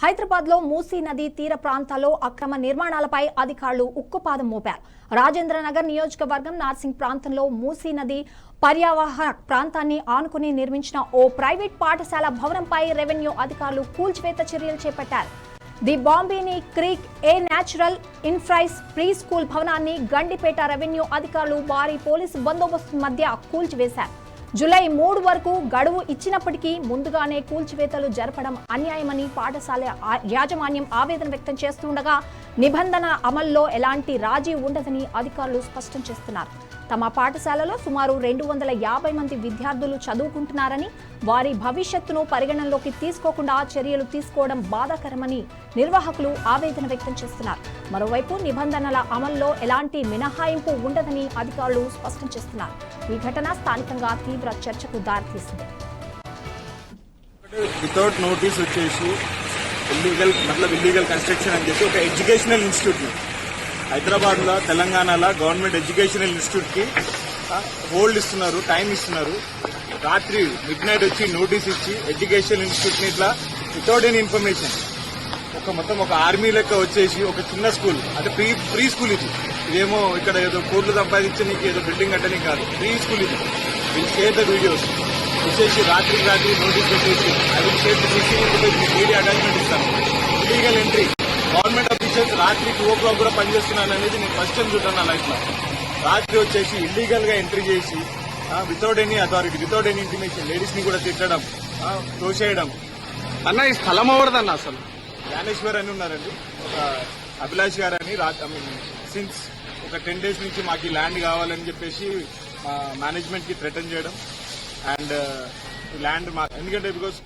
హైదరాబాద్ లో మూసీ నది తీర ప్రాంతాల్లో అక్రమ నిర్మాణాలపై అధికారులు ఉక్కుపాదం మోపారు. రాజేంద్రనగర్ నియోజకవర్గం నార్సింగ్ ప్రాంతంలో మూసీ నది పర్యావరణ ప్రాంతాన్ని ఆనుకుని నిర్మించిన ఓ ప్రైవేట్ పాఠశాల భవనంపై రెవెన్యూ అధికారులు కూల్చివేత చర్యలు చేపట్టారు. The Bambini creek a natural ఇన్ఫ్రైస్ ప్రీ స్కూల్ భవనాన్ని గండిపేట రెవెన్యూ అధికారులు భారీ పోలీసు బందోబస్తు మధ్య కూల్చివేశారు. జూలై 3 వరకు గడువు ఇచ్చినప్పటికీ ముందుగానే కూల్చివేతలు జరపడం అన్యాయమని పాఠశాల యాజమాన్యం ఆవేదన వ్యక్తం చేస్తుండగా నిబంధన అమల్లో ఎలాంటి రాజీ ఉండదని అధికారులు స్పష్టం చేస్తున్నారు. తమ పాఠశాలలో సుమారు 250 మంది విద్యార్థులు చదువుకుంటున్నారని, వారి భవిష్యత్తును పరిగణనలోకి తీసుకోకుండా చర్యలు తీసుకోవడం బాధాకరమని నిర్వాహకులు ఆవేదన వ్యక్తం చేస్తున్నారు. మరోవైపు నిబంధనల అమల్లో ఎలాంటి మినహాయింపు ఉండదని అధికారులు స్పష్టం చేస్తున్నారు. ఈ ఘటన స్థానికంగా తీవ్ర చర్చకు దారితీసింది. వితౌట్ నోటీస్ వచ్చేసి ఇల్లీగల్ కన్స్ట్రక్షన్ అని చెప్పి ఒక ఎడ్యుకేషనల్ ఇన్స్టిట్యూట్ హైదరాబాద్ లో తెలంగాణలో గవర్నమెంట్ ఎడ్యుకేషనల్ ఇన్స్టిట్యూట్ కి హోల్డ్ ఇస్తున్నారు, టైం ఇస్తున్నారు. రాత్రి మిడ్ నైట్ వచ్చి నోటీస్ ఇచ్చి ఎడ్యుకేషనల్ ఇన్స్టిట్యూట్ ని ఇట్లా వితౌట్ ఎనీ ఇన్ఫర్మేషన్ మొత్తం ఒక ఆర్మీ లెక్క వచ్చేసి ఒక చిన్న స్కూల్ అంటే ప్రీ స్కూల్ ఇదేమో ఇక్కడ ఏదో కోట్లు సంపాదించి నీకు ఏదో బిల్డింగ్ కట్టని కాదు, ప్రీ స్కూల్ ఇది. విల్ షేర్ ద వీడియోస్ వచ్చేసి రాత్రి నోటీస్ పెట్టేసి I will share media attachment ఇస్తాను. ఇల్లీగల్ ఎంట్రీ, గవర్నమెంట్ అఫీషియల్స్ రాత్రి 2 o'clock కూడా పనిచేస్తున్నాను అనేది నేను ఫస్ట్ టైం చూద్దాను నా లైఫ్ లో. రాత్రి వచ్చేసి ఇల్లీగల్ గా ఎంట్రీ చేసి without any authority, without any intimation ladies ని కూడా తిట్టడం, తోసేయడం. అన్న ఈ స్థలం ఎవరిదన్న అసలు? జ్ఞానేశ్వర్ అని ఉన్నారండి, ఒక అభిలాష్ గారు అని సిన్స్ ఒక 10 days నుంచి మాకు ఈ ల్యాండ్ కావాలని చెప్పేసి మేనేజ్మెంట్ కి థ్రెటన్ చేయడం అండ్ ల్యాండ్ ఎందుకంటే బికాస్